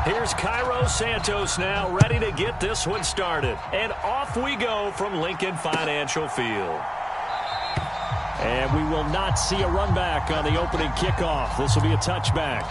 Here's Cairo Santos now, ready to get this one started. And off we go from Lincoln Financial Field. And we will not see a run back on the opening kickoff. This will be a touchback.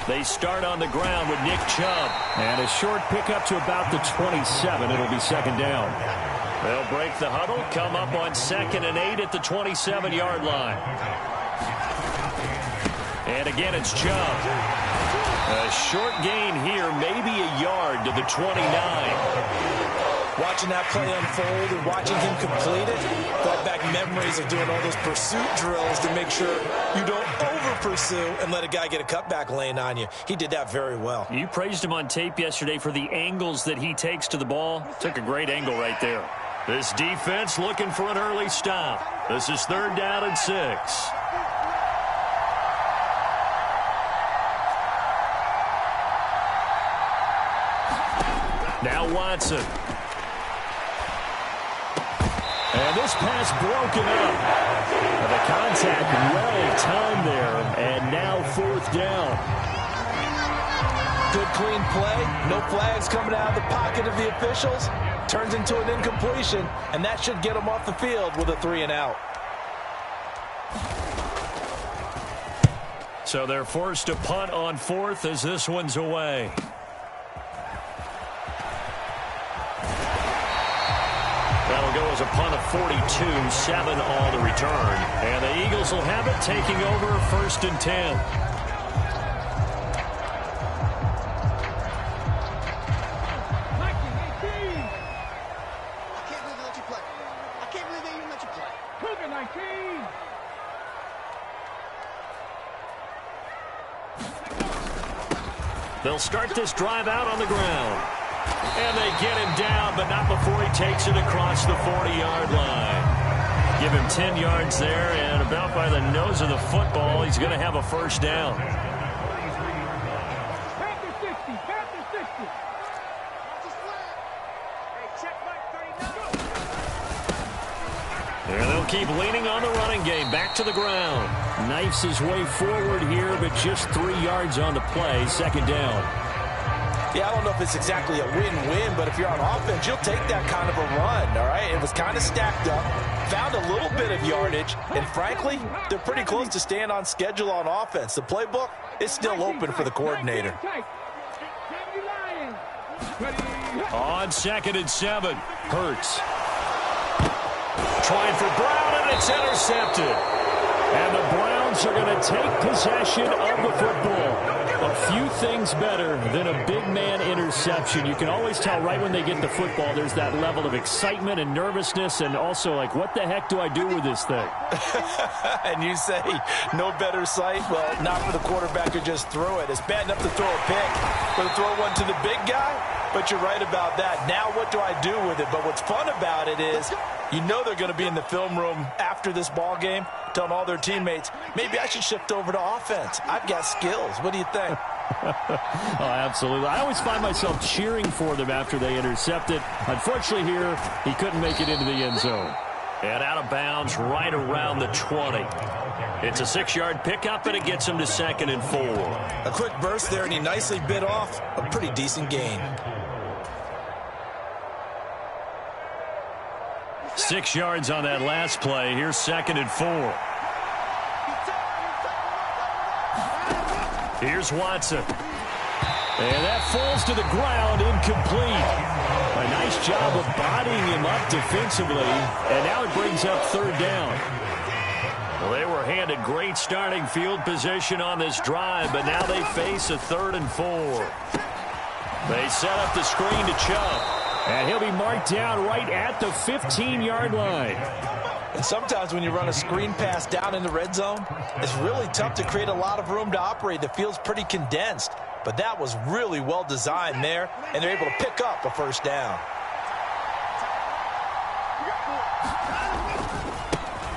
They start on the ground with Nick Chubb. And a short pickup to about the 27. It'll be second down. They'll break the huddle, come up on 2nd and 8 at the 27-yard line. And again, it's Chubb. A short gain here, maybe a yard to the 29. Watching that play unfold and watching him complete it, brought back memories of doing all those pursuit drills to make sure you don't over-pursue and let a guy get a cutback lane on you. He did that very well. You praised him on tape yesterday for the angles that he takes to the ball. Took a great angle right there. This defense looking for an early stop. This is 3rd down and 6. Now Watson. And this pass broken up. And the contact well timed there. And now 4th down. Good clean play. No flags coming out of the pocket of the officials. Turns into an incompletion. And that should get them off the field with a 3 and out. So they're forced to punt on 4th as this one's away. That'll go as a punt of 42, 7 all to return. And the Eagles will have it, taking over 1st and 10. They'll start this drive out on the ground. And they get him down, but not before he takes it across the 40-yard line. Give him 10 yards there, and about by the nose of the football, he's going to have a 1st down. And they'll keep leaning on the running game. Back to the ground. Knifes his way forward here, but just 3 yards on the play. 2nd down. Yeah, I don't know if it's exactly a win-win, but if you're on offense, you'll take that kind of a run, all right? It was kind of stacked up, found a little bit of yardage, and frankly, they're pretty close to staying on schedule on offense. The playbook is still open for the coordinator. On 2nd and 7, Hurts. Trying for Brown, and it's intercepted. And the Browns are going to take possession of the football. A few things better than a big man interception. You can always tell right when they get the football, there's that level of excitement and nervousness, and also like, what the heck do I do with this thing? And you say, no better sight? Well, not for the quarterback who just threw it. It's bad enough to throw a pick, but to throw one to the big guy? But you're right about that. Now what do I do with it? But what's fun about it is, you know they're going to be in the film room after this ball game, telling all their teammates, maybe I should shift over to offense. I've got skills. What do you think? Oh, absolutely. I always find myself cheering for them after they intercept it. Unfortunately here, he couldn't make it into the end zone. And out of bounds right around the 20. It's a 6-yard pickup, and it gets him to 2nd and 4. A quick burst there, and he nicely bit off a pretty decent gain. 6 yards on that last play. Here's 2nd and 4. Here's Watson. And that falls to the ground, incomplete. A nice job of bodying him up defensively. And now it brings up 3rd down. Well, they were handed great starting field position on this drive, but now they face a 3rd and 4. They set up the screen to Chubb. And he'll be marked down right at the 15-yard line. And sometimes when you run a screen pass down in the red zone, it's really tough to create a lot of room to operate. The field's pretty condensed. But that was really well designed there, and they're able to pick up a first down.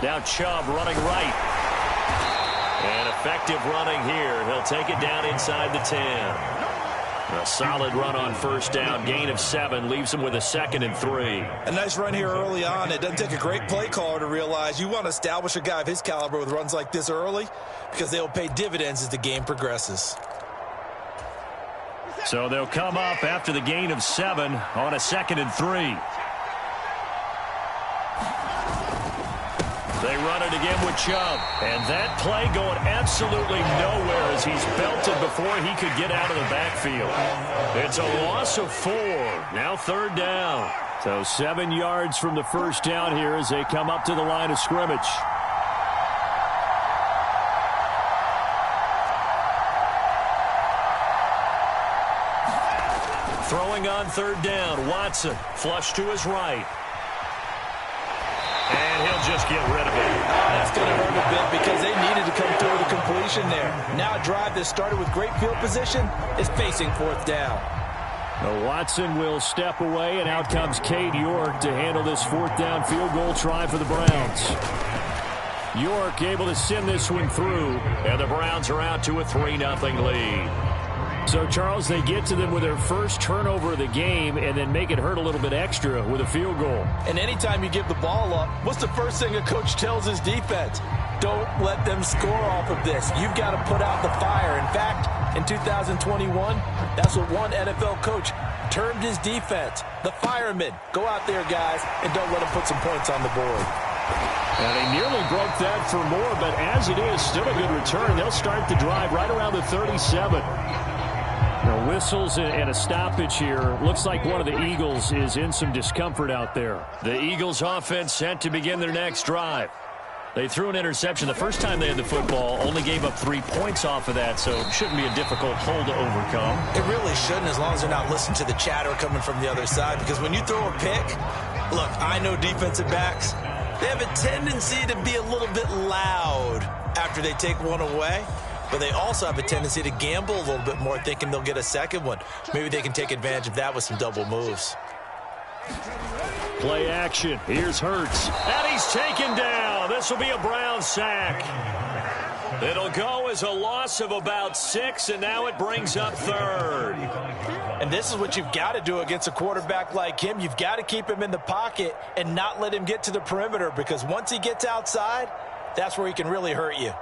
Now Chubb running right. And effective running here. He'll take it down inside the 10. A solid run on first down. Gain of 7 leaves him with a 2nd and 3. A nice run here early on. It doesn't take a great play caller to realize you want to establish a guy of his caliber with runs like this early because they'll pay dividends as the game progresses. So they'll come up after the gain of 7 on a 2nd and 3. They run it again with Chubb. And that play going absolutely nowhere as he's belted before he could get out of the backfield. It's a loss of 4. Now 3rd down. So 7 yards from the first down here as they come up to the line of scrimmage. Throwing on 3rd down. Watson flush to his right. And he'll just get rid of it. That's going to hurt a bit because they needed to come through with a completion there. Now a drive that started with great field position is facing 4th down. Now Watson will step away, and out comes Cade York to handle this 4th down field goal try for the Browns. York able to send this one through, and the Browns are out to a 3-0 lead. So, Charles, they get to them with their first turnover of the game and then make it hurt a little bit extra with a field goal. And anytime you give the ball up, what's the first thing a coach tells his defense? Don't let them score off of this. You've got to put out the fire. In fact, in 2021, that's what one NFL coach termed his defense, the firemen. Go out there, guys, and don't let them put some points on the board. And they nearly broke that for more, but as it is, still a good return. They'll start the drive right around the 37. Now, whistles and a stoppage here. Looks like one of the Eagles is in some discomfort out there. The Eagles offense set to begin their next drive. They threw an interception the first time they had the football, only gave up 3 points off of that, so it shouldn't be a difficult hole to overcome. It really shouldn't, as long as they're not listening to the chatter coming from the other side, because when you throw a pick, look, I know defensive backs, they have a tendency to be a little bit loud after they take one away. But they also have a tendency to gamble a little bit more, thinking they'll get a second one. Maybe they can take advantage of that with some double moves. Play action. Here's Hurts. And he's taken down. This will be a Brown sack. It'll go as a loss of about 6, and now it brings up 3rd. And this is what you've got to do against a quarterback like him. You've got to keep him in the pocket and not let him get to the perimeter, because once he gets outside, that's where he can really hurt you.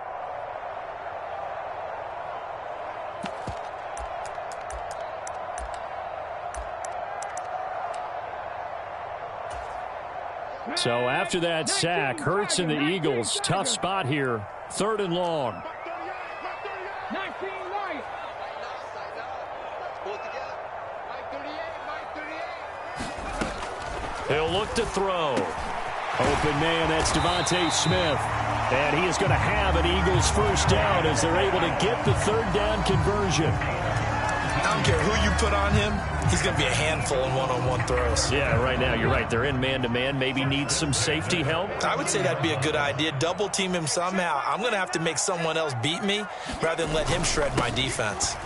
So after that sack, Hurts and the Eagles, tough spot here, 3rd and long. He'll look to throw. Open man, that's Devontae Smith. And he is going to have an Eagles first down as they're able to get the 3rd down conversion. I don't care who you put on him, he's going to be a handful in one-on-one throws. Yeah, right now, you're right. They're in man-to-man. Maybe needs some safety help. I would say that'd be a good idea. Double team him somehow. I'm going to have to make someone else beat me rather than let him shred my defense.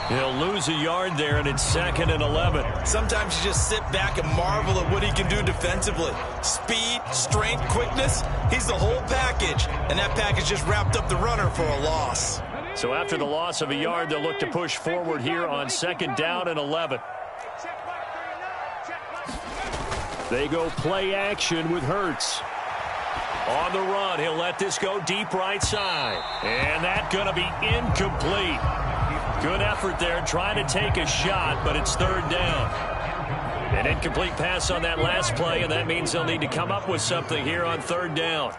He'll lose a yard there, and it's 2nd and 11. Sometimes you just sit back and marvel at what he can do defensively. Speed, strength, quickness, he's the whole package. And that package just wrapped up the runner for a loss. So after the loss of a yard, they'll look to push forward here on 2nd down and 11. They go play action with Hurts. On the run, he'll let this go deep right side. And that's going to be incomplete. Good effort there, trying to take a shot, but it's 3rd down. An incomplete pass on that last play, and that means they'll need to come up with something here on 3rd down.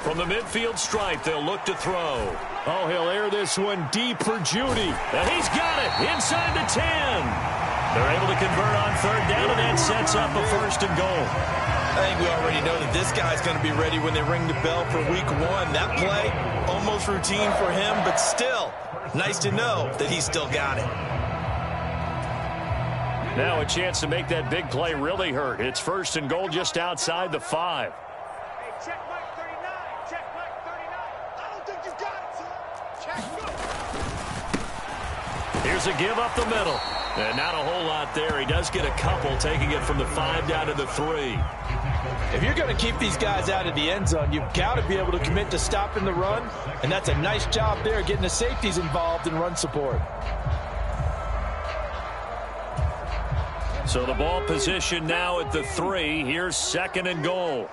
From the midfield stripe, they'll look to throw. Oh, he'll air this one deep for Judy. And he's got it inside the 10. They're able to convert on 3rd down, and that sets up a 1st and goal. I think we already know that this guy's going to be ready when they ring the bell for week 1. That play, almost routine for him, but still, nice to know that he's still got it. Now a chance to make that big play really hurt. It's 1st and goal just outside the 5. Hey, check Mike 39. Check Mike 39. I don't think you got it, son. Check. Here's a give up the middle. And not a whole lot there. He does get a couple, taking it from the 5 down to the 3. If you're going to keep these guys out of the end zone, you've got to be able to commit to stopping the run. And that's a nice job there, getting the safeties involved in run support. So the ball position now at the 3. Here's 2nd and goal.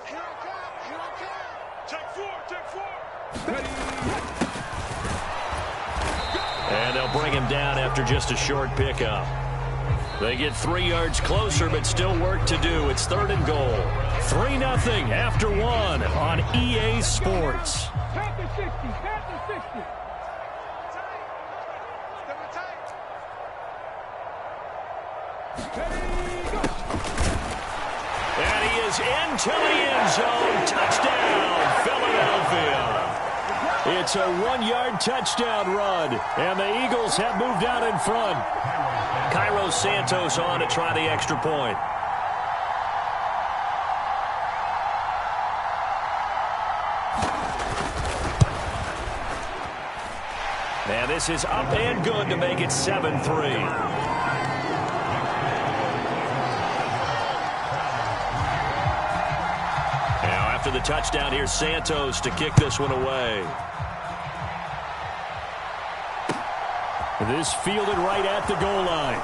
And they'll bring him down after just a short pickup. They get 3 yards closer, but still work to do. It's 3rd and goal. 3-0 after 1 on EA Sports. And he is into the end zone. Touchdown, Philadelphia. It's a 1-yard touchdown run, and the Eagles have moved out in front. Cairo Santos on to try the extra point. And this is up and good to make it 7-3. Now after the touchdown, here's Santos to kick this one away. This fielded right at the goal line.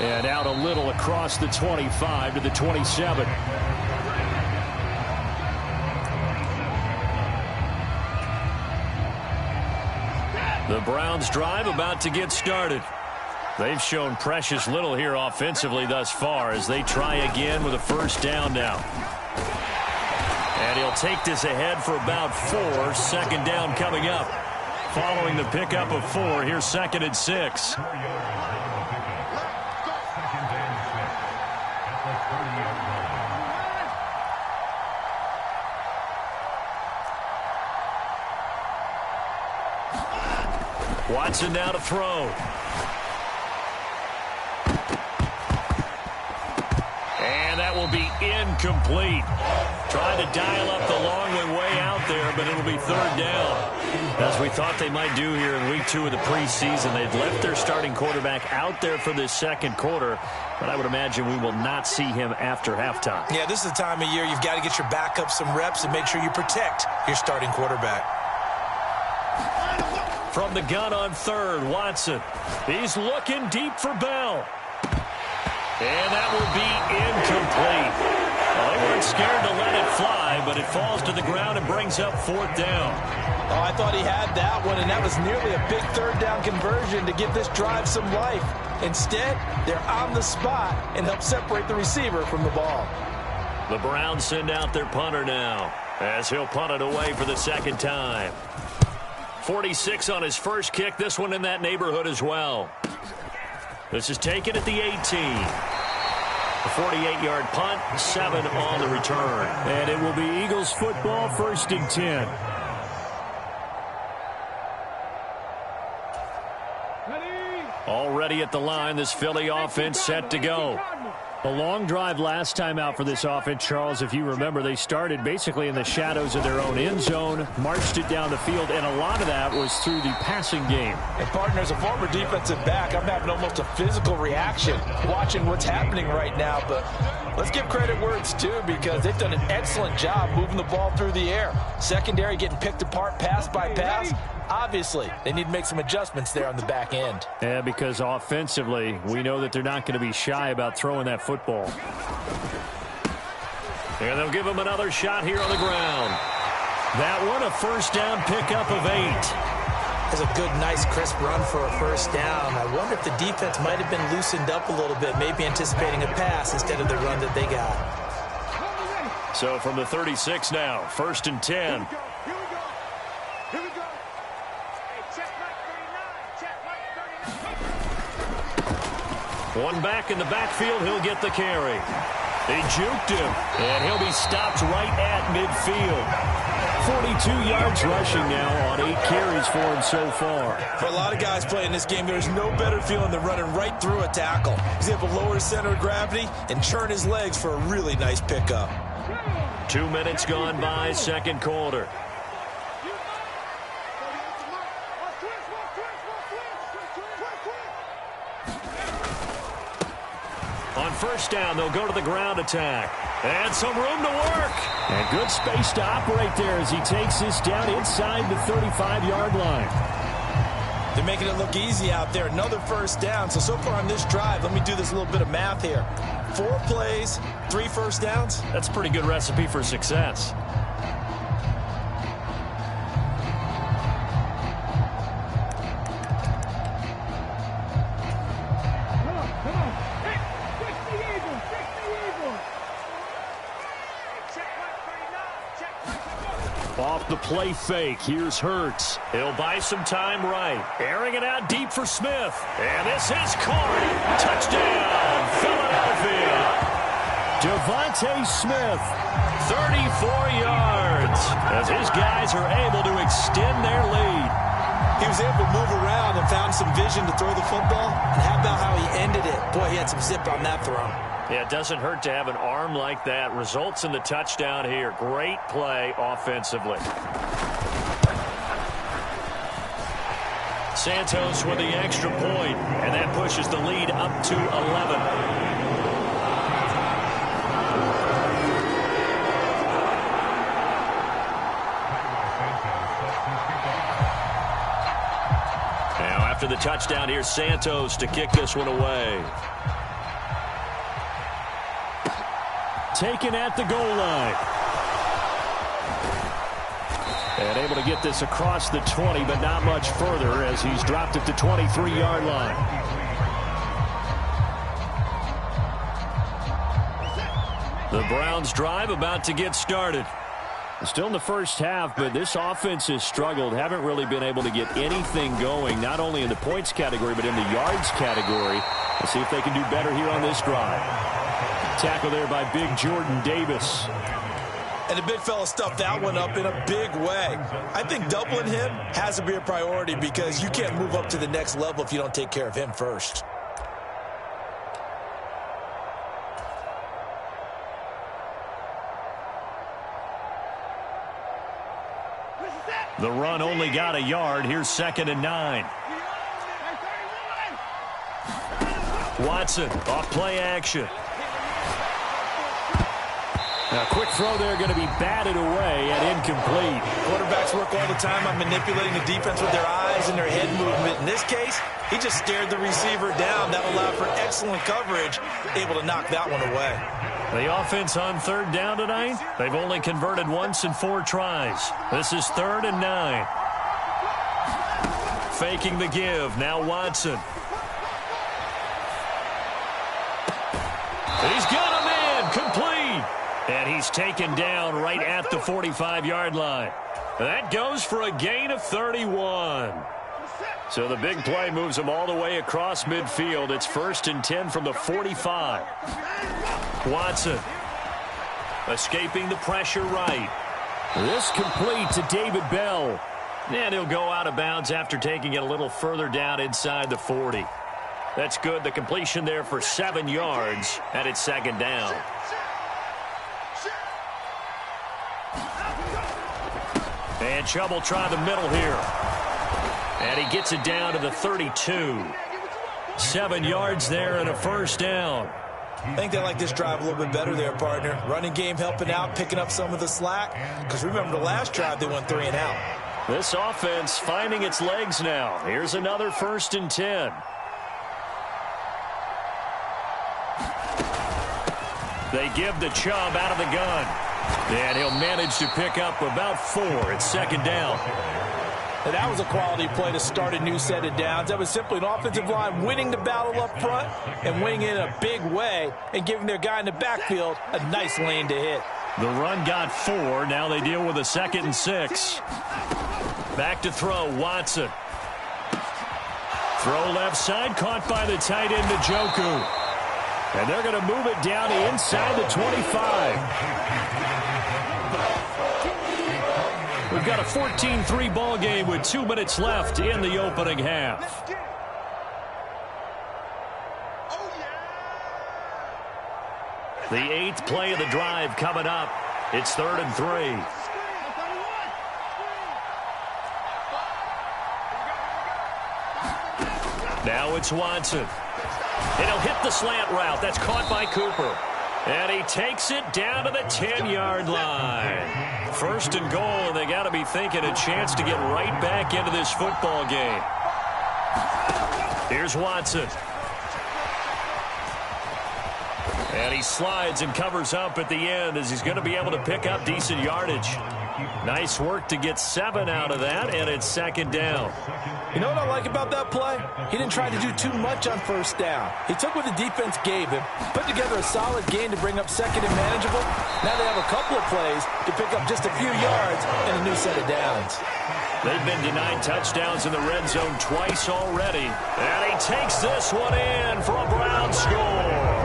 And out a little across the 25 to the 27. The Browns drive about to get started. They've shown precious little here offensively thus far as they try again with a 1st down now. And he'll take this ahead for about 4. 2nd down coming up. Following the pickup of 4, here's 2nd and 6. Watson now to throw. And that will be incomplete. Trying to dial up the long way out there, but it'll be 3rd down. As we thought they might do here in week 2 of the preseason, they've left their starting quarterback out there for this 2nd quarter, but I would imagine we will not see him after halftime. Yeah, this is the time of year you've got to get your backup some reps and make sure you protect your starting quarterback. From the gun on 3rd, Watson. He's looking deep for Bell. And that will be incomplete. Well, they weren't scared to let it fly, but it falls to the ground and brings up 4th down. Oh, I thought he had that one, and that was nearly a big 3rd down conversion to give this drive some life. Instead, they're on the spot and help separate the receiver from the ball. The Browns send out their punter now as he'll punt it away for the 2nd time. 46 on his first kick. This one in that neighborhood as well. This is taken at the 18. A 48-yard punt, 7 on the return. And it will be Eagles football, 1st and 10. Already at the line, this Philly offense set to go. A long drive last time out for this offense, Charles. If you remember, they started basically in the shadows of their own end zone, marched it down the field, and a lot of that was through the passing game. And, partner, as a former defensive back, I'm having almost a physical reaction watching what's happening right now. But let's give credit where it's due because they've done an excellent job moving the ball through the air. Secondary getting picked apart pass by pass. Obviously, they need to make some adjustments there on the back end. Yeah, because offensively, we know that they're not going to be shy about throwing that football. And they'll give him another shot here on the ground. That one, a 1st down pickup of 8. That's a good, nice, crisp run for a 1st down. I wonder if the defense might have been loosened up a little bit, maybe anticipating a pass instead of the run that they got. So from the 36 now, 1st and 10. One back in the backfield, he'll get the carry. They juked him, and he'll be stopped right at midfield. 42 yards rushing now on 8 carries for him so far. For a lot of guys playing this game, there's no better feeling than running right through a tackle. He's able to lower his center of gravity and churn his legs for a really nice pickup. 2 minutes gone by, second quarter. On first down, they'll go to the ground attack. And some room to work. And good space to operate there as he takes this down inside the 35-yard line. They're making it look easy out there. Another first down. So far on this drive, let me do this little bit of math here. 4 plays, 3 first downs. That's a pretty good recipe for success. Off the play fake, here's Hurts. He'll buy some time right. Airing it out deep for Smith. And this is caught. Touchdown, Philadelphia. Devontae Smith, 34 yards, as his guys are able to extend their lead. He was able to move around and found some vision to throw the football. And how about how he ended it? Boy, he had some zip on that throw. Yeah, it doesn't hurt to have an arm like that. Results in the touchdown here. Great play offensively. Santos with the extra point, and that pushes the lead up to 11. Now after the touchdown, here's Santos to kick this one away. Taken at the goal line. And able to get this across the 20, but not much further as he's dropped at the 23-yard line. The Browns drive about to get started. Still in the first half, but this offense has struggled. Haven't really been able to get anything going, not only in the points category, but in the yards category. Let's see if they can do better here on this drive. Tackle there by big Jordan Davis. And the big fella stuffed that one up in a big way. I think doubling him has to be a priority because you can't move up to the next level if you don't take care of him first. The run only got a yard. Here's 2nd and 9. Watson off play action. A quick throw there going to be batted away and incomplete. Quarterbacks work all the time on manipulating the defense with their eyes and their head movement. In this case, he just stared the receiver down. That allowed for excellent coverage, able to knock that one away. The offense on 3rd down tonight, they've only converted once in 4 tries. This is 3rd and 9. Faking the give, now Watson. He's got a man, complete. And he's taken down right at the 45-yard line. That goes for a gain of 31. So the big play moves him all the way across midfield. It's 1st and 10 from the 45. Watson escaping the pressure right. This complete to David Bell. And he'll go out of bounds after taking it a little further down inside the 40. That's good. The completion there for 7 yards, and it's 2nd down. And Chubb will try the middle here. And he gets it down to the 32. 7 yards there and a 1st down. I think they like this drive a little bit better there, partner. Running game helping out, picking up some of the slack. Because remember the last drive, they went 3 and out. This offense finding its legs now. Here's another 1st and 10. They give the Chubb out of the gun. And he'll manage to pick up about 4. It's 2nd down. And that was a quality play to start a new set of downs. That was simply an offensive line winning the battle up front and winning it in a big way and giving their guy in the backfield a nice lane to hit. The run got 4. Now they deal with a 2nd and 6. Back to throw, Watson. Throw left side, caught by the tight end, Njoku. And they're going to move it down to inside the 25. We've got a 14-3 ball game with 2 minutes left in the opening half. Let's get it. Oh, yeah. The 8th play of the drive coming up. It's 3rd and 3. Now it's Watson. And he'll hit the slant route. That's caught by Cooper. And he takes it down to the 10-yard line. 1st and goal, and they got to be thinking a chance to get right back into this football game. Here's Watson. And he slides and covers up at the end as he's going to be able to pick up decent yardage. Nice work to get 7 out of that, and it's 2nd down. You know what I like about that play? He didn't try to do too much on 1st down. He took what the defense gave him, put together a solid gain to bring up 2nd and manageable. Now they have a couple of plays to pick up just a few yards and a new set of downs. They've been denied touchdowns in the red zone twice already. And he takes this one in for a Brown score.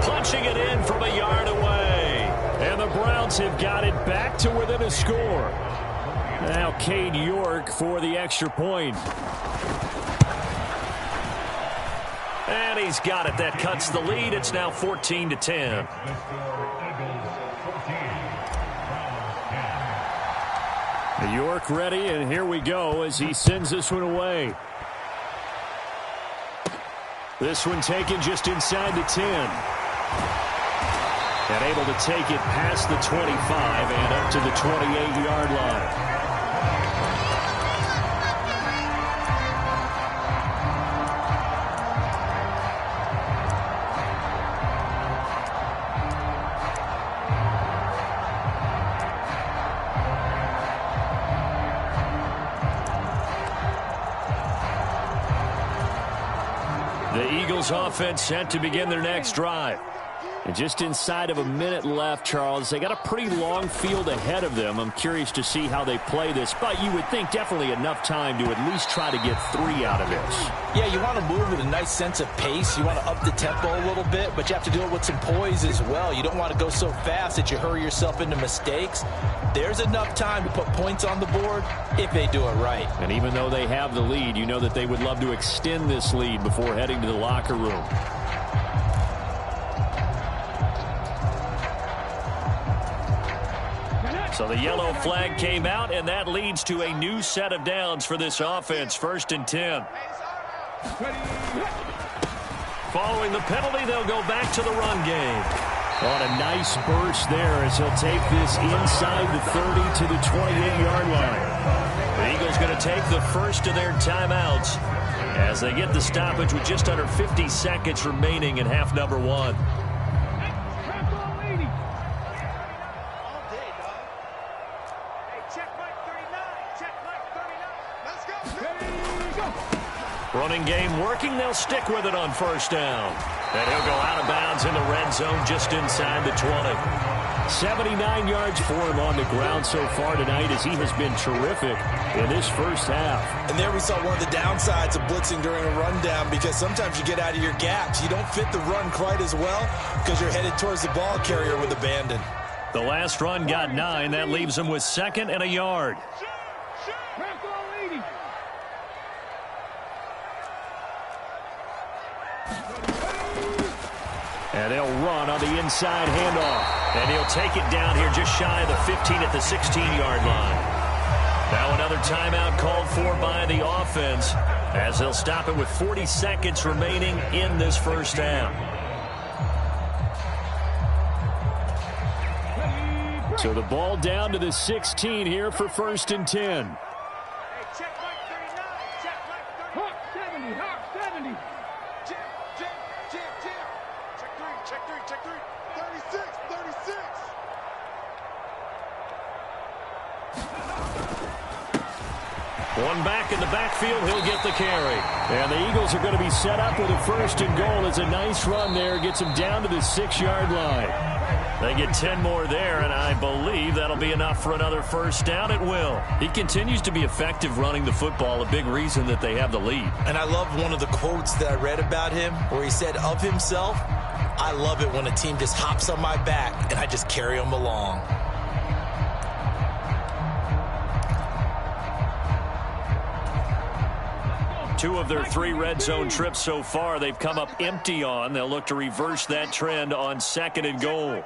Punching it in from a yard away. And the Browns have got it back to within a score. Now Cade York for the extra point. And he's got it. That cuts the lead. It's now 14-10. York ready, and here we go as he sends this one away. This one taken just inside the 10. And able to take it past the 25 and up to the 28-yard line. The Eagles offense set to begin their next drive. And just inside of a minute left, Charles, they got a pretty long field ahead of them. I'm curious to see how they play this, but you would think definitely enough time to at least try to get 3 out of this. Yeah, you want to move with a nice sense of pace. You want to up the tempo a little bit, but you have to do it with some poise as well. You don't want to go so fast that you hurry yourself into mistakes. There's enough time to put points on the board if they do it right. And even though they have the lead, you know that they would love to extend this lead before heading to the locker room. So the yellow flag came out, and that leads to a new set of downs for this offense. 1st and 10. Following the penalty, they'll go back to the run game. On a nice burst there as he'll take this inside the 30 to the 28-yard line. The Eagles going to take the first of their timeouts as they get the stoppage with just under 50 seconds remaining in half number 1. Running game working. They'll stick with it on 1st down. And he'll go out of bounds in the red zone just inside the 20. 79 yards for him on the ground so far tonight as he has been terrific in this first half. And there we saw one of the downsides of blitzing during a rundown, because sometimes you get out of your gaps. You don't fit the run quite as well because you're headed towards the ball carrier with abandon. The last run got 9. That leaves him with 2nd and a yard. And they'll run on the inside handoff. And he'll take it down here just shy of the 15 at the 16-yard line. Now another timeout called for by the offense as they'll stop it with 40 seconds remaining in this first half. So the ball down to the 16 here for 1st and 10. One back in the backfield, he'll get the carry. And the Eagles are going to be set up with a 1st and goal. It's a nice run there. Gets them down to the 6-yard line. They get 10 more there, and I believe that'll be enough for another 1st down. It will. He continues to be effective running the football, a big reason that they have the lead. And I love one of the quotes that I read about him where he said of himself, "I love it when a team just hops on my back and I just carry them along." 2 of their 3 red zone trips so far, they've come up empty on. They'll look to reverse that trend on 2nd and goal.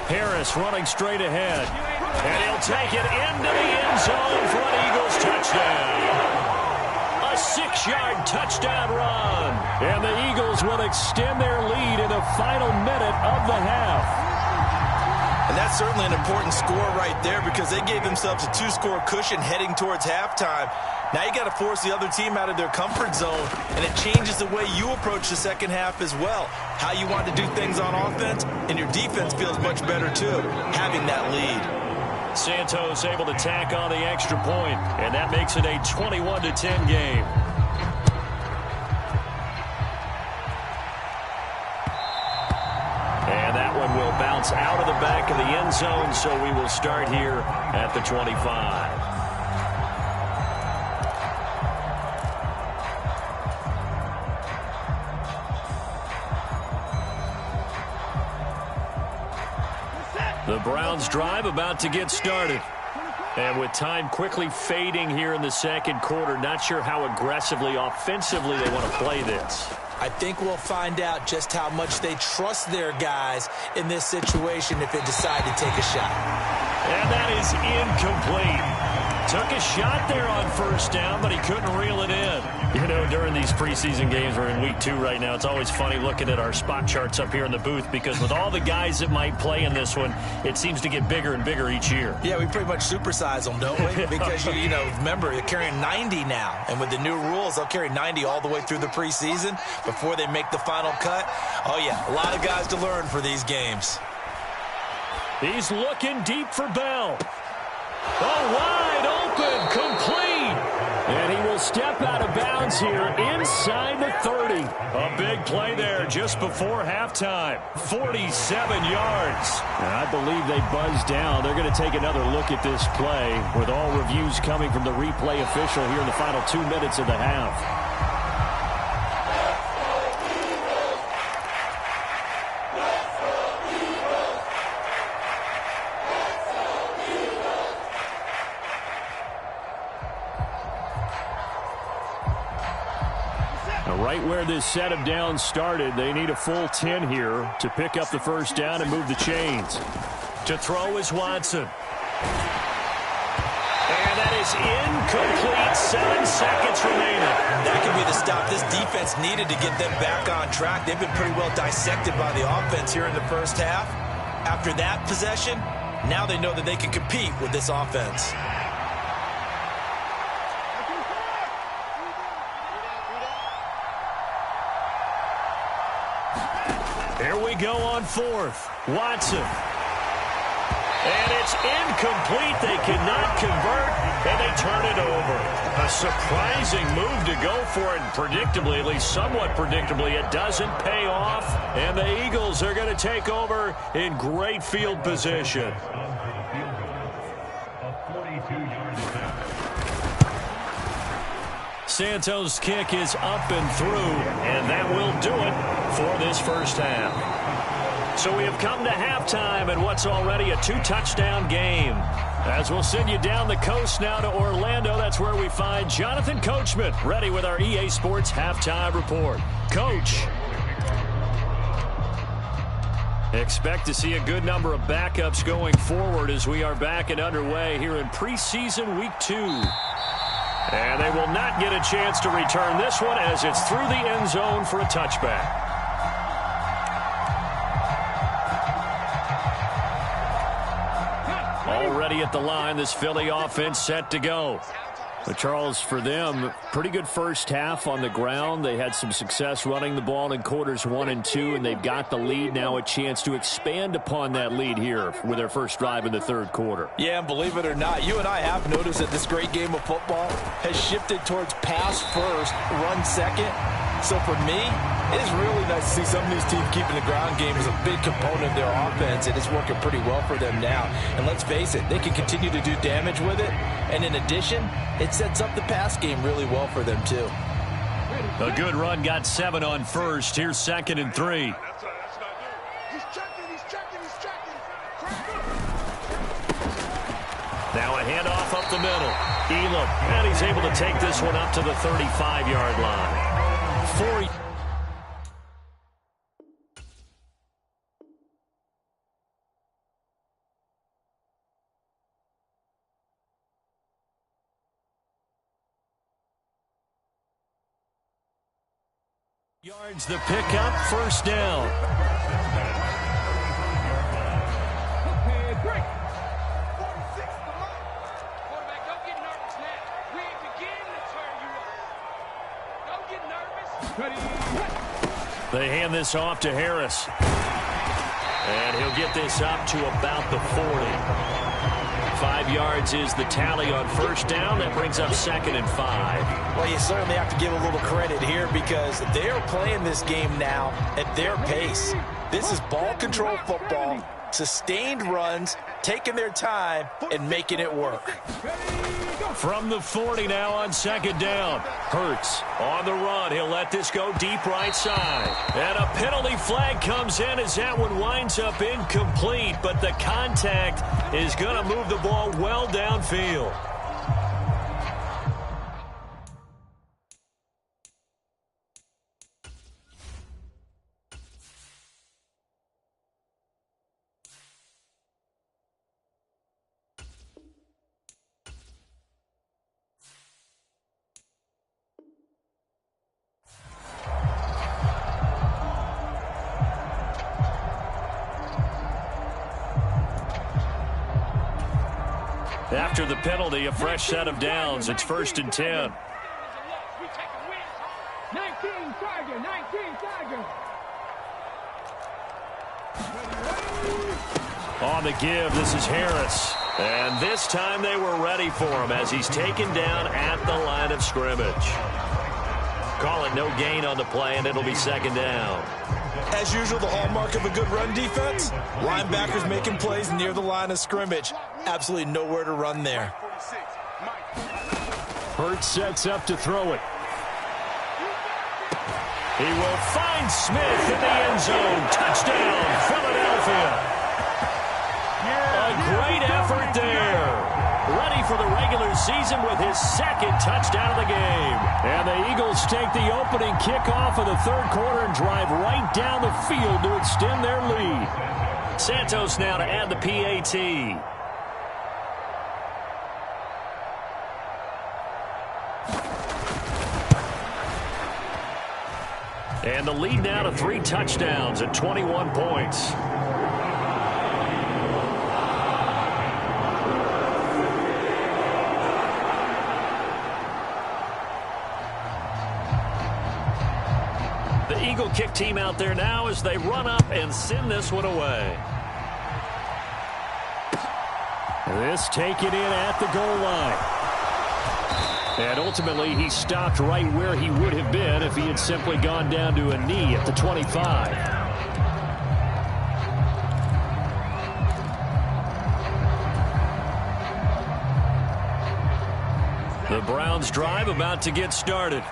Harris running straight ahead. And he'll take it into the end zone for an Eagles touchdown. A 6-yard touchdown run. And the Eagles will extend their lead in the final minute of the half. And that's certainly an important score right there because they gave themselves a 2-score cushion heading towards halftime. Now you got to force the other team out of their comfort zone, and it changes the way you approach the second half as well. How you want to do things on offense, and your defense feels much better too, having that lead. Santos able to tack on the extra point, and that makes it a 21-10 game. And that one will bounce out of the back of the end zone, so we will start here at the 25. The Browns drive about to get started. And with time quickly fading here in the second quarter, not sure how aggressively, offensively they want to play this. I think we'll find out just how much they trust their guys in this situation if they decide to take a shot. And that is incomplete. Took a shot there on first down, but he couldn't reel it in. You know, during these preseason games, we're in week 2 right now, it's always funny looking at our spot charts up here in the booth because with all the guys that might play in this one, it seems to get bigger and bigger each year. Yeah, we pretty much supersize them, don't we? Because, you know, remember, you're carrying 90 now. And with the new rules, they'll carry 90 all the way through the preseason before they make the final cut. Oh, yeah, a lot of guys to learn for these games. He's looking deep for Bell. Oh, wide open, complete. And he will step out of bounds here inside the 30. A big play there just before halftime. 47 yards. And I believe they buzzed down. They're going to take another look at this play with all reviews coming from the replay official here in the final 2 minutes of the half. Right where this set of downs started, they need a full 10 here to pick up the first down and move the chains. To throw is Watson. And that is incomplete. 7 seconds remaining. That could be the stop this defense needed to get them back on track. They've been pretty well dissected by the offense here in the first half. After that possession, now they know that they can compete with this offense. Here we go on 4th. Watson. And it's incomplete. They cannot convert, and they turn it over. A surprising move to go for it. Predictably, at least somewhat predictably, it doesn't pay off. And the Eagles are going to take over in great field position. Santos' kick is up and through, and that will do it for this first half. So we have come to halftime in what's already a 2-touchdown game. As we'll send you down the coast now to Orlando, that's where we find Jonathan Coachman ready with our EA Sports halftime report. Coach. Expect to see a good number of backups going forward as we are back and underway here in preseason week 2. And they will not get a chance to return this one as it's through the end zone for a touchback. Already at the line, this Philly offense set to go. But Charles, for them, pretty good first half on the ground. They had some success running the ball in quarters 1 and 2, and they've got the lead now, a chance to expand upon that lead here with their first drive in the third quarter. Yeah, and believe it or not, you and I have noticed that this great game of football has shifted towards pass first, run second. So for me, it is really nice to see some of these teams keeping the ground game as a big component of their offense, and it's working pretty well for them now. And let's face it, they can continue to do damage with it. And in addition, it sets up the pass game really well for them, too. A good run, got 7 on first. Here's 2nd and 3. Now up the middle. Elam, and he's able to take this one up to the 35-yard line. 4 yards the pickup, first down. Okay, break. 46 the line. Quarterback, don't get nervous now. We ain't beginning to turn you up. Don't get nervous. Ready. They hand this off to Harris. And he'll get this up to about the 40. 5 yards is the tally on first down. That brings up 2nd and 5. Well, you certainly have to give a little credit here because they are playing this game now at their pace. This is ball control football, sustained runs, taking their time, and making it work. From the 40 now on 2nd down. Hurts on the run. He'll let this go deep right side. And a penalty flag comes in as that one winds up incomplete. But the contact is going to move the ball well downfield. After the penalty, a fresh set of downs. It's 1st and 10. 19 Tiger, 19 Tiger. On the give, this is Harris. And this time they were ready for him as he's taken down at the line of scrimmage. Call it no gain on the play, and it'll be 2nd down. As usual, the hallmark of a good run defense, linebackers making plays near the line of scrimmage. Absolutely nowhere to run there. Hurts sets up to throw it. He will find Smith in the end zone. Touchdown, Philadelphia. A great effort there. Ready for the regular season with his 2nd touchdown of the game. And the Eagles take the opening kickoff of the 3rd quarter and drive right down the field to extend their lead. Santos now to add the PAT. And the lead now to 3 touchdowns at 21 points. The Eagle kick team out there now as they run up and send this one away. This taken in at the goal line. And ultimately, he stopped right where he would have been if he had simply gone down to a knee at the 25. The Browns drive about to get started.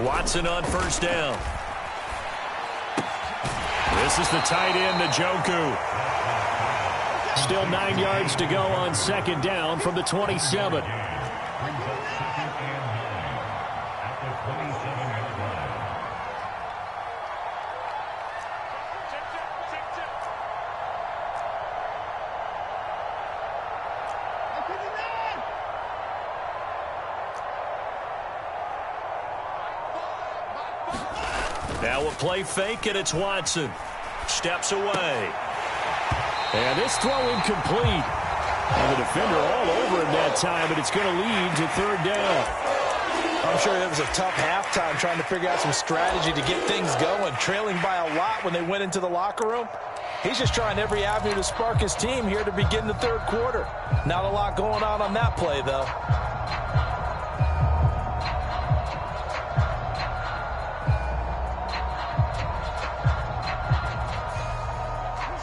Watson on first down. This is the tight end, Njoku. Still 9 yards to go on 2nd down from the 27. Now a play fake, and it's Watson. Steps away. And this throw incomplete. And the defender all over him that time, but it's going to lead to 3rd down. I'm sure that was a tough halftime trying to figure out some strategy to get things going, trailing by a lot when they went into the locker room. He's just trying every avenue to spark his team here to begin the 3rd quarter. Not a lot going on that play, though.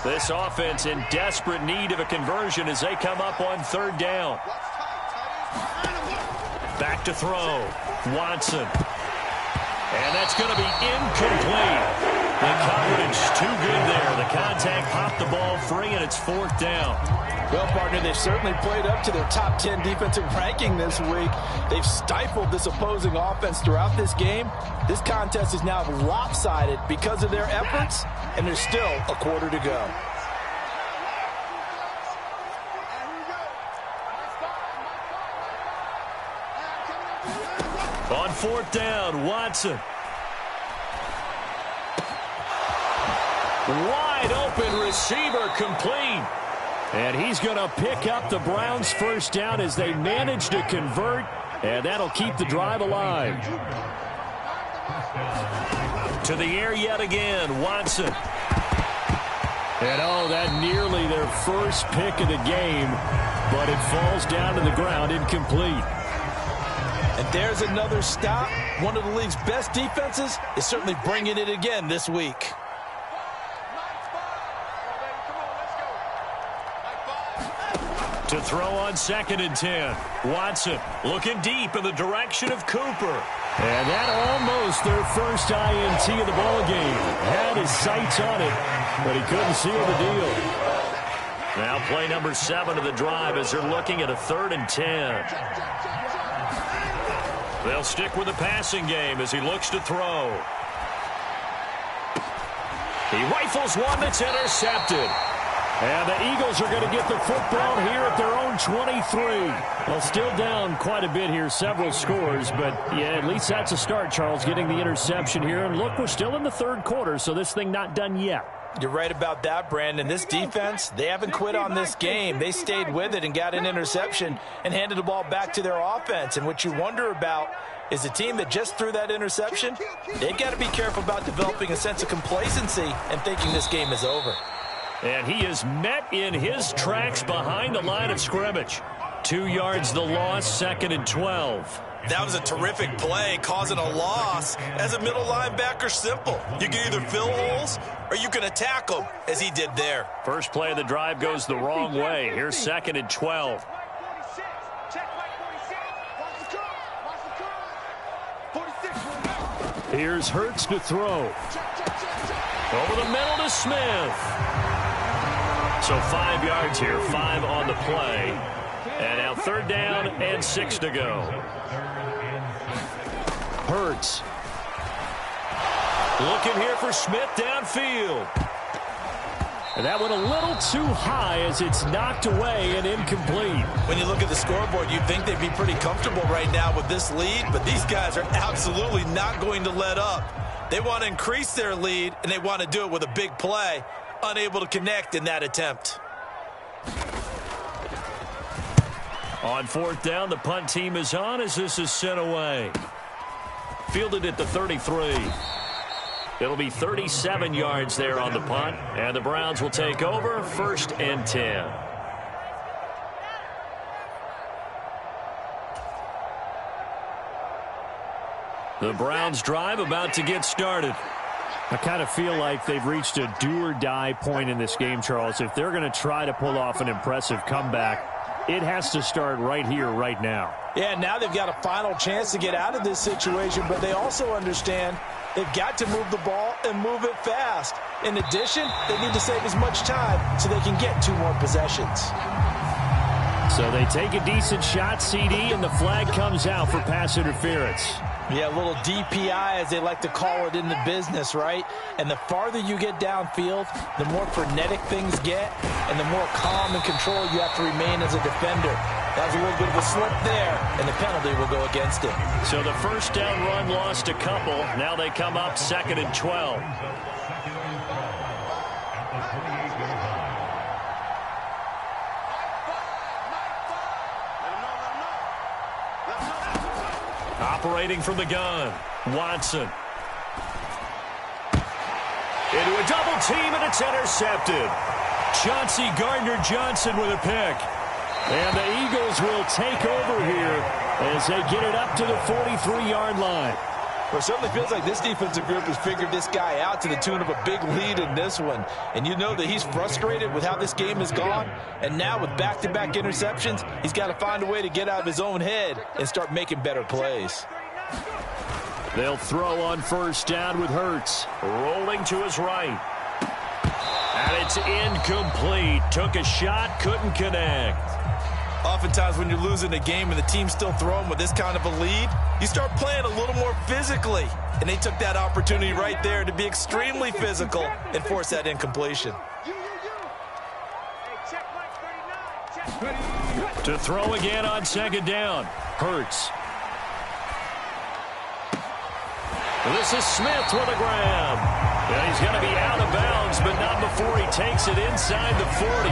This offense in desperate need of a conversion as they come up on 3rd down. Back to throw. Watson. And that's going to be incomplete. The coverage too good there. The contact popped the ball free, and it's 4th down. Well, partner, they've certainly played up to their top 10 defensive ranking this week. They've stifled this opposing offense throughout this game. This contest is now lopsided because of their efforts, and there's still a quarter to go. On 4th down, Watson. Wide open receiver complete. And he's going to pick up the Browns' first down as they manage to convert, and that'll keep the drive alive. To the air yet again, Watson. And oh, that nearly their first pick of the game, but it falls down to the ground incomplete. And there's another stop. One of the league's best defenses is certainly bringing it again this week. To throw on 2nd and 10. Watson looking deep in the direction of Cooper. And that almost their first INT of the ballgame. Had his sights on it, but he couldn't seal the deal. Now play number 7 of the drive as they're looking at a 3rd and 10. They'll stick with the passing game as he looks to throw. He rifles one that's intercepted. And the Eagles are going to get the football here at their own 23. Well, still down quite a bit here, several scores. But, yeah, at least that's a start, Charles, getting the interception here. And, look, we're still in the 3rd quarter, so this thing not done yet. You're right about that, Brandon. This defense, they haven't quit on this game. They stayed with it and got an interception and handed the ball back to their offense. And what you wonder about is the team that just threw that interception, they've got to be careful about developing a sense of complacency and thinking this game is over. And he is met in his tracks behind the line of scrimmage. 2 yards the loss, 2nd and 12. That was a terrific play, causing a loss. As a middle linebacker, simple. You can either fill holes or you can attack them, as he did there. First play of the drive goes the wrong way. Here's 2nd and 12. Here's Hurts to throw. Over the middle to Smith. So 5 yards here, 5 on the play. And now 3rd down and 6 to go. Hurts. Looking here for Smith downfield. And that went a little too high as it's knocked away and incomplete. When you look at the scoreboard, you'd think they'd be pretty comfortable right now with this lead, but these guys are absolutely not going to let up. They want to increase their lead, and they want to do it with a big play. Unable to connect in that attempt. On 4th down, the punt team is on as this is sent away. Fielded at the 33. It'll be 37 yards there on the punt, and the Browns will take over 1st and 10. The Browns drive about to get started. I kind of feel like they've reached a do-or-die point in this game, Charles. If they're going to try to pull off an impressive comeback, it has to start right here, right now. Yeah, now they've got a final chance to get out of this situation, but they also understand they've got to move the ball and move it fast. In addition, they need to save as much time so they can get 2 more possessions. So they take a decent shot, CD, and the flag comes out for pass interference. Yeah, a little DPI, as they like to call it in the business, right? And the farther you get downfield, the more frenetic things get, and the more calm and control you have to remain as a defender. That was a little bit of a slip there, and the penalty will go against it. So the first down run lost a couple. Now they come up 2nd and 12. Operating from the gun, Watson. Into a double team, and it's intercepted. Chauncey Gardner-Johnson with a pick. And the Eagles will take over here as they get it up to the 43-yard line. Well, it certainly feels like this defensive group has figured this guy out to the tune of a big lead in this one. And you know that he's frustrated with how this game has gone. And now with back-to-back interceptions, he's got to find a way to get out of his own head and start making better plays. They'll throw on first down with Hurts. Rolling to his right. And it's incomplete. Took a shot, couldn't connect. Oftentimes when you're losing a game and the team's still throwing with this kind of a lead, you start playing a little more physically. And they took that opportunity right there to be extremely physical and force that incompletion. To throw again on second down. Hurts. This is Smith with a grab. And he's going to be out of bounds, but not before he takes it inside the 40.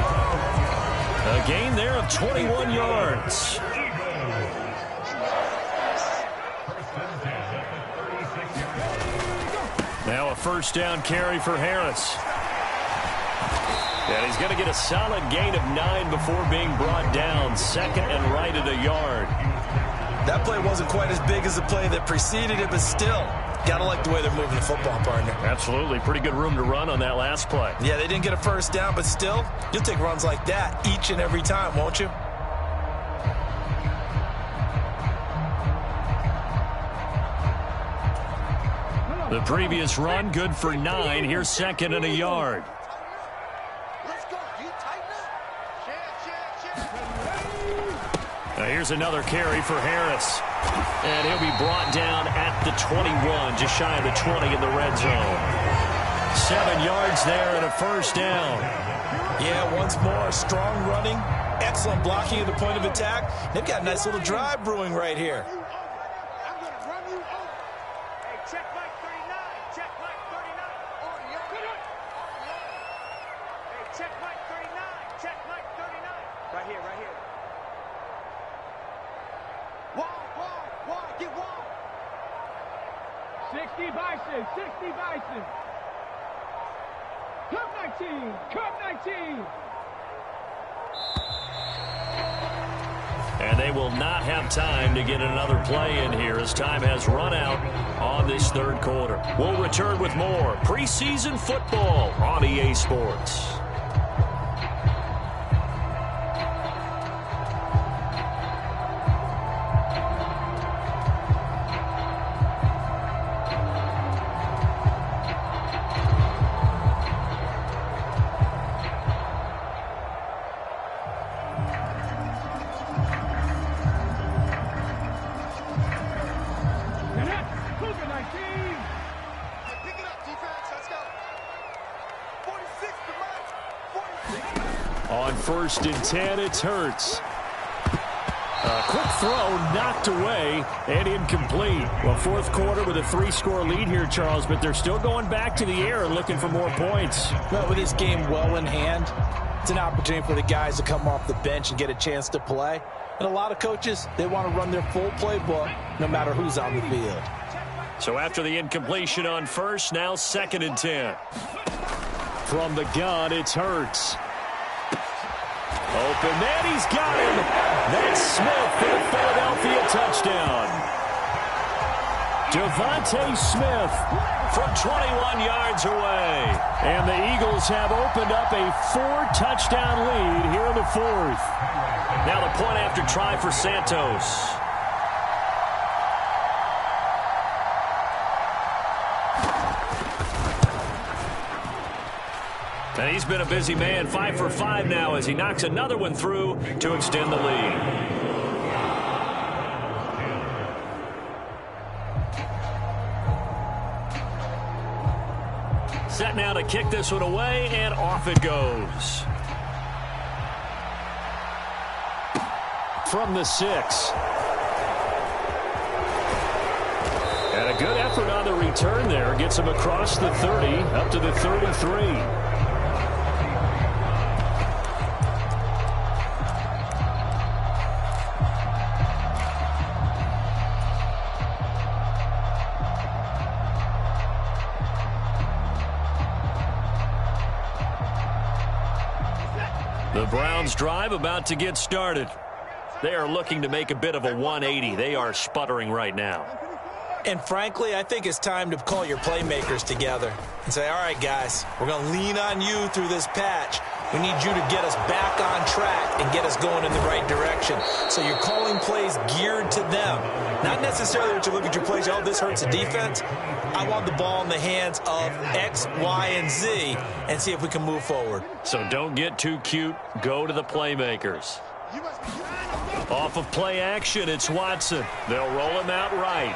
A gain there of 21 yards. Now a first down carry for Harris. And he's going to get a solid gain of 9 before being brought down. Second and right at a yard. That play wasn't quite as big as the play that preceded it, but still, got to like the way they're moving the football, partner. Absolutely. Pretty good room to run on that last play. Yeah, they didn't get a first down, but still, you'll take runs like that each and every time, won't you? The previous run, good for 9. Here's second and a yard. Now here's another carry for Harris. And he'll be brought down at the 21, just shy of the 20 in the red zone. 7 yards there and a first down. Yeah, once more, strong running, excellent blocking at the point of attack. They've got a nice little drive brewing right here. And they will not have time to get another play in here as time has run out on this third quarter. We'll return with more preseason football on EA Sports. On first and 10, it's Hurts. A quick throw knocked away and incomplete. Well, fourth quarter with a 3-score lead here, Charles, but they're still going back to the air and looking for more points. Well, with this game well in hand, it's an opportunity for the guys to come off the bench and get a chance to play. And a lot of coaches, they want to run their full playbook no matter who's on the field. So after the incompletion on first, now second and 10. From the gun, it's Hurts. Open man, he's got him. That's Smith for the Philadelphia touchdown. Devontae Smith from 21 yards away. And the Eagles have opened up a 4-touchdown lead here in the fourth. Now the point after try for Santos. And he's been a busy man, 5 for 5 now as he knocks another one through to extend the lead. Set now to kick this one away, and off it goes. From the 6. And a good effort on the return there. Gets him across the 30, up to the 33. The Browns drive about to get started. They are looking to make a bit of a 180. They are sputtering right now. And frankly, I think it's time to call your playmakers together and say, all right, guys, we're going to lean on you through this patch. We need you to get us back on track and get us going in the right direction. So you're calling plays geared to them. Not necessarily what you look at your plays, oh, this hurts the defense. I want the ball in the hands of X, Y, and Z and see if we can move forward. So don't get too cute. Go to the playmakers. Off of play action, it's Watson. They'll roll him out right.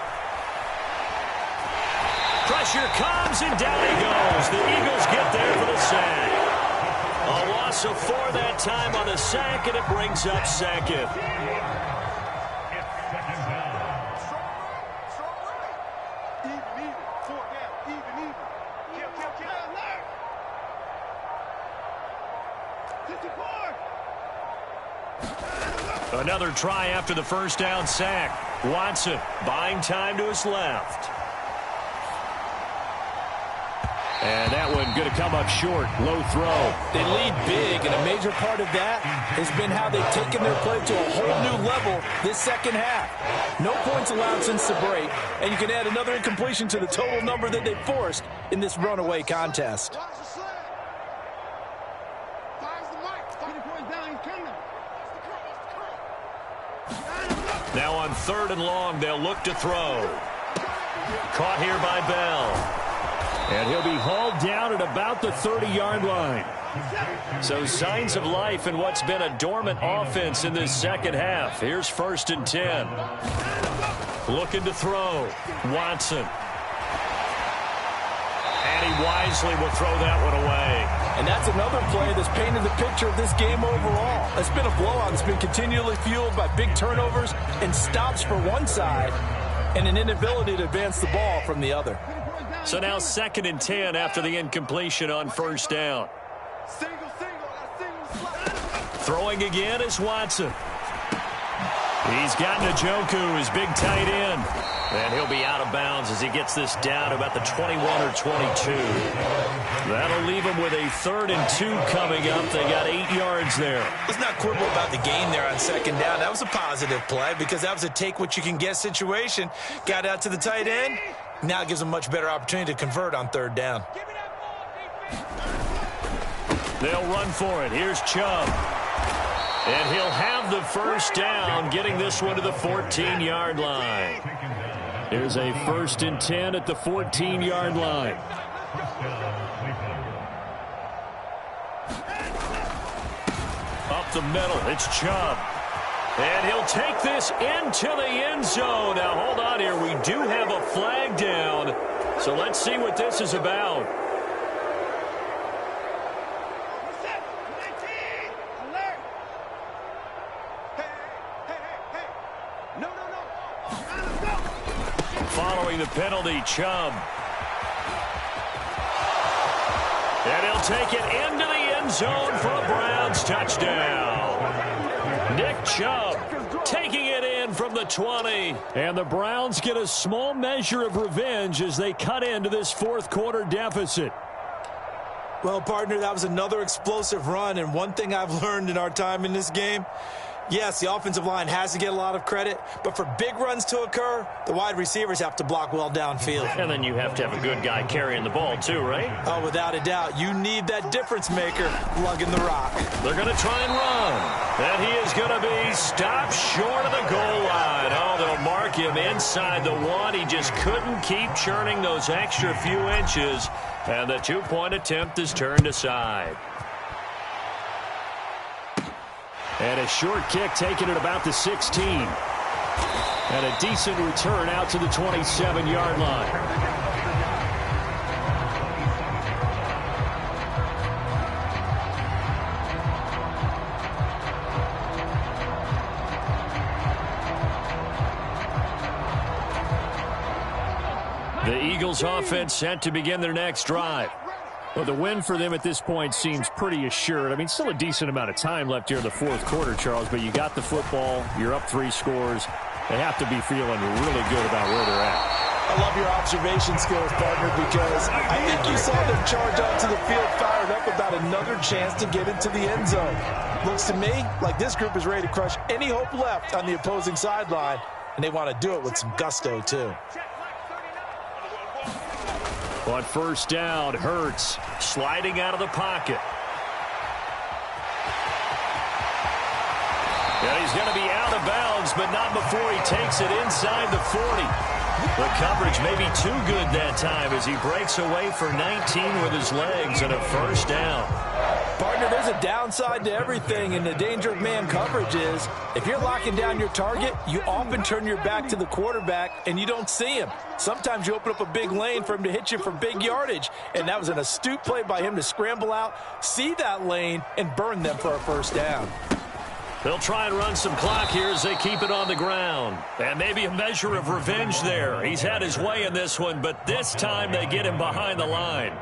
Pressure comes, and down he goes. The Eagles get there for the sack. A loss of 4 that time on the sack, and it brings up second. Another try after the first down sack. Watson buying time to his left. And that one going to come up short. Low throw. They lead big, and a major part of that has been how they've taken their play to a whole new level this second half. No points allowed since the break, and you can add another incompletion to the total number that they forced in this runaway contest. Now on 3rd and long, they'll look to throw. Caught here by Bell. And he'll be hauled down at about the 30-yard line. So signs of life in what's been a dormant offense in this second half. Here's 1st and 10. Looking to throw. Watson. And he wisely will throw that one away. And that's another play that's painted the picture of this game overall. It's been a blowout that's been continually fueled by big turnovers and stops for one side and an inability to advance the ball from the other. So now 2nd and 10 after the incompletion on 1st down. Throwing again is Watson. He's got Njoku, his big tight end. And he'll be out of bounds as he gets this down to about the 21 or 22. That'll leave him with a 3rd and 2 coming up. They got 8 yards there. Let's not quibble about the gain there on 2nd down. That was a positive play because that was a take-what-you-can-get situation. Got out to the tight end. Now it gives them a much better opportunity to convert on 3rd down. They'll run for it. Here's Chubb. And he'll have the first down, getting this one to the 14-yard line. Here's a 1st and 10 at the 14-yard line. Up the middle, it's Chubb. And he'll take this into the end zone. Now, hold on here. We do have a flag down. So let's see what this is about. Following the penalty, Chubb. And he'll take it into the end zone for a Browns touchdown. Nick Chubb taking it in from the 20. And the Browns get a small measure of revenge as they cut into this 4th quarter deficit. Well, partner, that was another explosive run. And one thing I've learned in our time in this game, yes, the offensive line has to get a lot of credit, but for big runs to occur, the wide receivers have to block well downfield. And then you have to have a good guy carrying the ball too, right? Oh, without a doubt. You need that difference maker lugging the rock. They're going to try and run. And he is going to be stopped short of the goal line. Oh, they'll mark him inside the 1. He just couldn't keep churning those extra few inches. And the 2-point attempt is turned aside. And a short kick taken at about the 16. And a decent return out to the 27-yard line. The Eagles offense set to begin their next drive. Well, the win for them at this point seems pretty assured. I mean, still a decent amount of time left here in the 4th quarter, Charles, but you got the football, you're up 3 scores. They have to be feeling really good about where they're at. I love your observation skills, partner, because I think you saw them charge onto the field fired up about another chance to get into the end zone. Looks to me like this group is ready to crush any hope left on the opposing sideline, and they want to do it with some gusto, too. On 1st down, Hurts sliding out of the pocket. And he's going to be out of bounds, but not before he takes it inside the 40. The coverage may be too good that time as he breaks away for 19 with his legs and a first down. Partner, there's a downside to everything, and the danger of man coverage is if you're locking down your target, you often turn your back to the quarterback and you don't see him. Sometimes you open up a big lane for him to hit you for big yardage, and that was an astute play by him to scramble out, see that lane, and burn them for a first down. They'll try and run some clock here as they keep it on the ground. And maybe a measure of revenge there. He's had his way in this one, but this time they get him behind the line.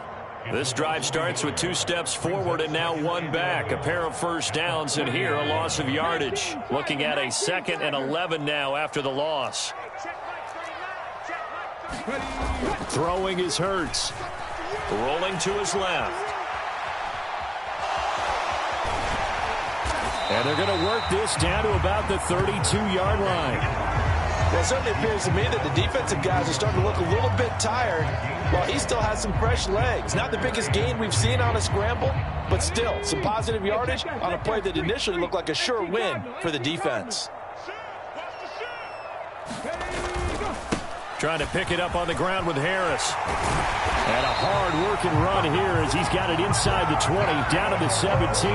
This drive starts with 2 steps forward and now 1 back. A pair of first downs, and here a loss of yardage. Looking at a 2nd and 11 now after the loss. Throwing is Hurts. Rolling to his left. And they're going to work this down to about the 32-yard line. Well, it certainly appears to me that the defensive guys are starting to look a little bit tired while he still has some fresh legs. Not the biggest gain we've seen on a scramble, but still some positive yardage on a play that initially looked like a sure win for the defense. Trying to pick it up on the ground with Harris. And a hard-working run here as he's got it inside the 20, down to the 17.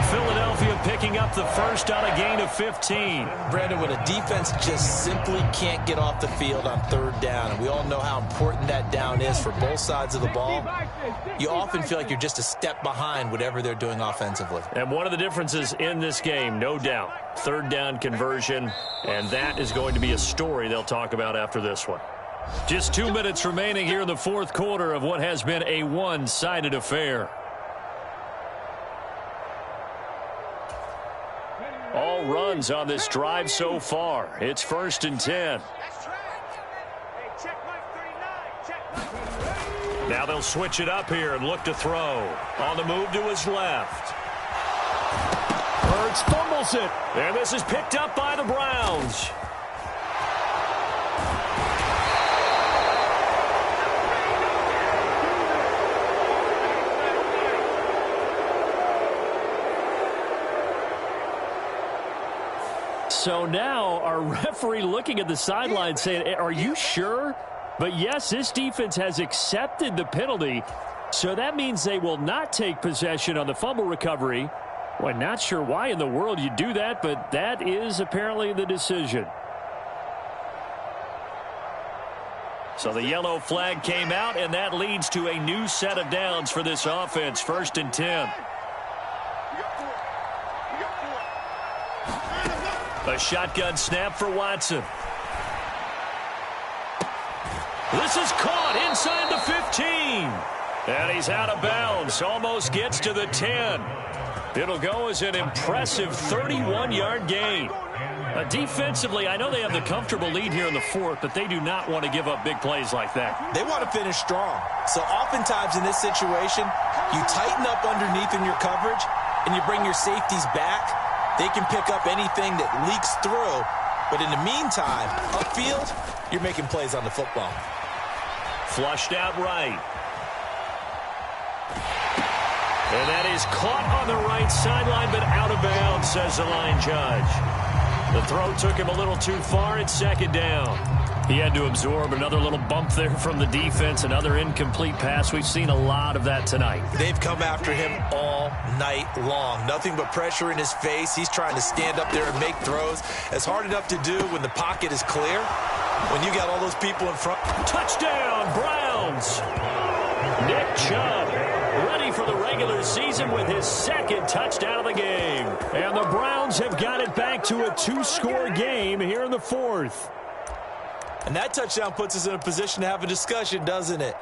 Philadelphia picking up the first on a gain of 15. Brandon, when a defense just simply can't get off the field on 3rd down, and we all know how important that down is for both sides of the ball, you often feel like you're just a step behind whatever they're doing offensively. And one of the differences in this game, no doubt, 3rd down conversion, and that is going to be a story they'll talk about after this one. Just 2 minutes remaining here in the 4th quarter of what has been a one-sided affair. All runs on this drive so far. It's 1st and 10. Now they'll switch it up here and look to throw. On the move to his left. Hurts fumbles it. And this is picked up by the Browns. So now our referee looking at the sideline saying, are you sure? But yes, this defense has accepted the penalty. So that means they will not take possession on the fumble recovery. Well, not sure why in the world you do that, but that is apparently the decision. So the yellow flag came out, and that leads to a new set of downs for this offense. 1st and 10. A shotgun snap for Watson. This is caught inside the 15. And he's out of bounds. Almost gets to the 10. It'll go as an impressive 31-yard gain. Defensively, I know they have the comfortable lead here in the 4th, but they do not want to give up big plays like that. They want to finish strong. So oftentimes in this situation, you tighten up underneath in your coverage, and you bring your safeties back. They can pick up anything that leaks through. But in the meantime, upfield, you're making plays on the football. Flushed out right. And that is caught on the right sideline, but out of bounds, says the line judge. The throw took him a little too far. It's 2nd down. He had to absorb another little bump there from the defense, another incomplete pass. We've seen a lot of that tonight. They've come after him all night long. Nothing but pressure in his face. He's trying to stand up there and make throws. It's hard enough to do when the pocket is clear. When you got all those people in front. Touchdown, Browns. Nick Chubb ready for the regular season with his 2nd touchdown of the game. And the Browns have got it back to a 2-score game here in the 4th. And that touchdown puts us in a position to have a discussion, doesn't it?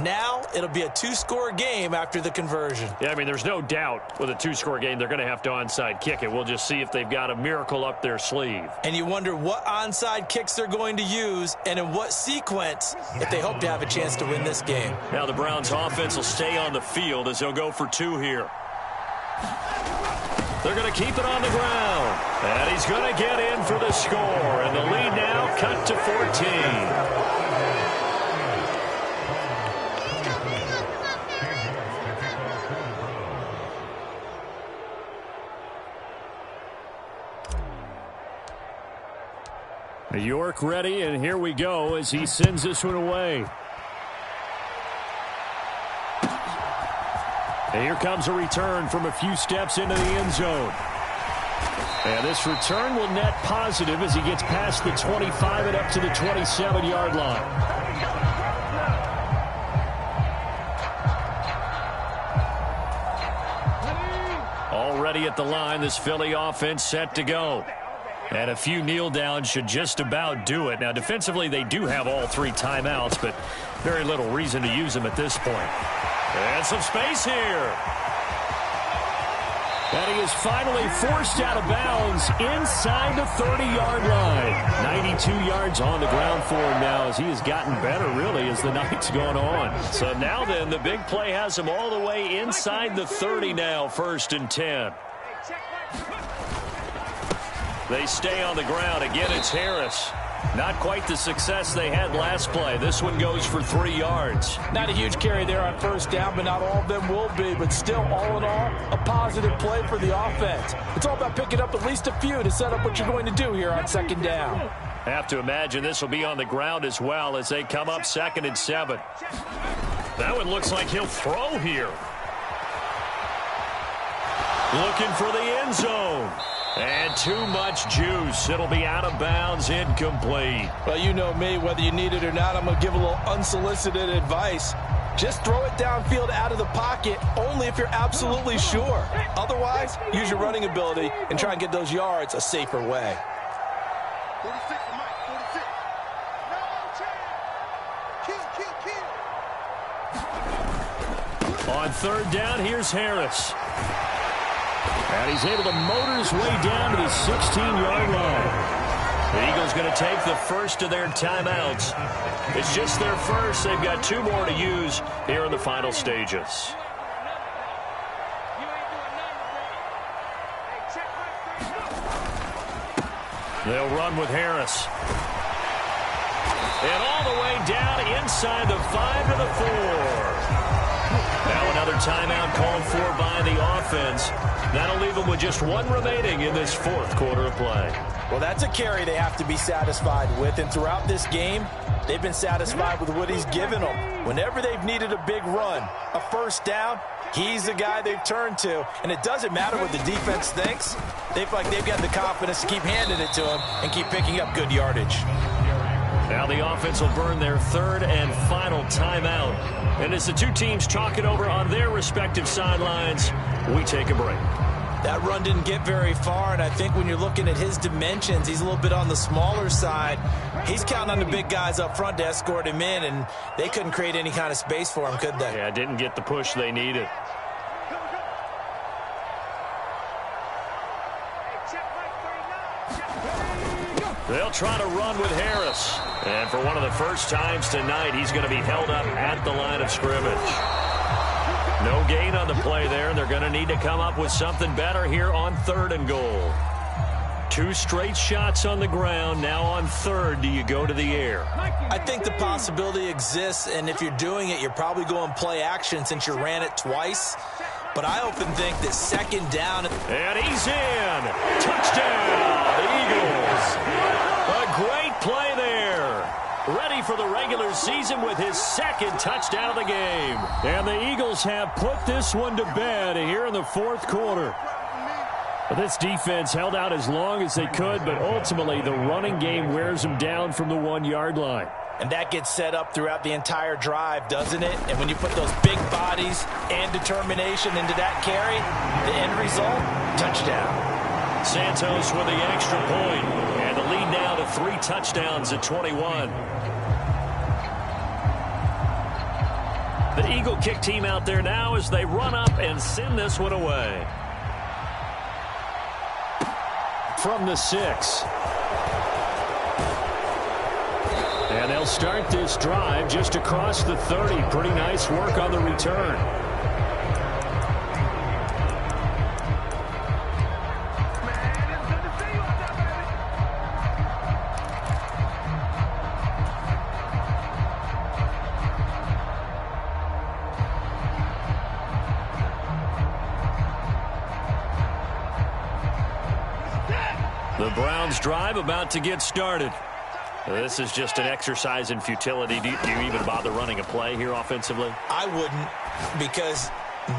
Now it'll be a 2-score game after the conversion. Yeah, I mean, there's no doubt with a 2-score game they're going to have to onside kick it. We'll just see if they've got a miracle up their sleeve. And you wonder what onside kicks they're going to use and in what sequence if they hope to have a chance to win this game. Now the Browns offense will stay on the field as they'll go for 2 here. They're going to keep it on the ground. And he's going to get in for the score. And the lead now cut to 14. York ready, and here we go as he sends this one away. And here comes a return from a few steps into the end zone. And this return will net positive as he gets past the 25 and up to the 27-yard line. Already at the line, this Philly offense set to go. And a few kneel downs should just about do it. Now, defensively, they do have all 3 timeouts, but very little reason to use them at this point. And some space here. And he is finally forced out of bounds inside the 30-yard line. 92 yards on the ground for him now as he has gotten better, really, as the night's gone on. So now then, the big play has him all the way inside the 30 now, 1st and 10. They stay on the ground. Again, it's Harris. Not quite the success they had last play. This one goes for 3 yards. Not a huge carry there on 1st down, but not all of them will be. But still, all in all, a positive play for the offense. It's all about picking up at least a few to set up what you're going to do here on 2nd down. Have to imagine this will be on the ground as well as they come up 2nd and 7. That one looks like he'll throw here. Looking for the end zone. And too much juice. It'll be out of bounds, incomplete. Well, you know me, whether you need it or not, I'm going to give a little unsolicited advice. Just throw it downfield out of the pocket, only if you're absolutely sure. Otherwise, use your running ability and try and get those yards a safer way. 46 for Mike, 46. On 3rd down, here's Harris. And he's able to motor his way down to the 16-yard line. The Eagles going to take the first of their timeouts. It's just their first. They've got 2 more to use here in the final stages. They'll run with Harris. And all the way down inside the 5 to the 4. Now another timeout called for by the offense. That'll leave them with just 1 remaining in this 4th quarter of play. Well, that's a carry they have to be satisfied with. And throughout this game, they've been satisfied with what he's given them. Whenever they've needed a big run, a 1st down, he's the guy they've turned to. And it doesn't matter what the defense thinks. They feel like they've got the confidence to keep handing it to him and keep picking up good yardage. Now the offense will burn their 3rd and final timeout. And as the 2 teams talk it over on their respective sidelines, we take a break. That run didn't get very far, and I think when you're looking at his dimensions, he's a little bit on the smaller side. He's counting on the big guys up front to escort him in, and they couldn't create any kind of space for him, could they? Yeah, didn't get the push they needed. They'll try to run with Harris. And for one of the first times tonight, he's going to be held up at the line of scrimmage. No gain on the play there, and they're going to need to come up with something better here on 3rd and goal. 2 straight shots on the ground. Now on 3rd, do you go to the air? I think the possibility exists, and if you're doing it, you're probably going play action since you ran it twice. But I often think that 2nd down. And he's in. Touchdown, Eagles. A great play there. Ready for the regular season with his 2nd touchdown of the game. And the Eagles have put this one to bed here in the 4th quarter. This defense held out as long as they could, but ultimately the running game wears them down from the 1-yard line. And that gets set up throughout the entire drive, doesn't it? And when you put those big bodies and determination into that carry, the end result, touchdown. Santos with the extra point, and the lead now to 3 touchdowns at 21. The Eagle kick team out there now as they run up and send this one away. From the 6. And they'll start this drive just across the 30. Pretty nice work on the return. The Browns drive about to get started. This is just an exercise in futility. Do you even bother running a play here offensively? I wouldn't, because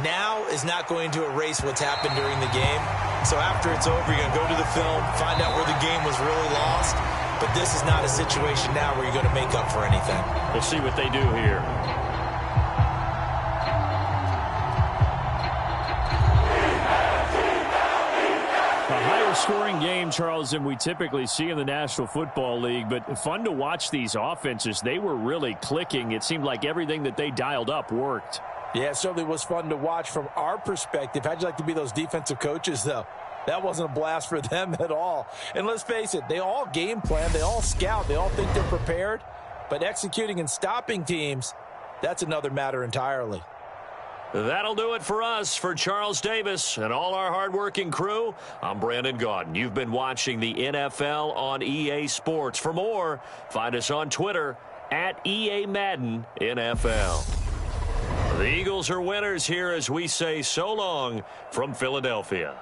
now is not going to erase what's happened during the game. So after it's over, you're going to go to the film, find out where the game was really lost. But this is not a situation now where you're going to make up for anything. We'll see what they do here. Scoring game, Charles, than we typically see in the National Football League, but fun to watch these offenses. They were really clicking. It seemed like everything that they dialed up worked. Yeah, it certainly was fun to watch from our perspective. How'd you like to be those defensive coaches, though? That wasn't a blast for them at all. And let's face it, they all game plan, they all scout, they all think they're prepared, but executing and stopping teams, that's another matter entirely. That'll do it for us. For Charles Davis and all our hardworking crew, I'm Brandon Gaudin. You've been watching the NFL on EA Sports. For more, find us on Twitter at EA Madden NFL. The Eagles are winners here as we say so long from Philadelphia.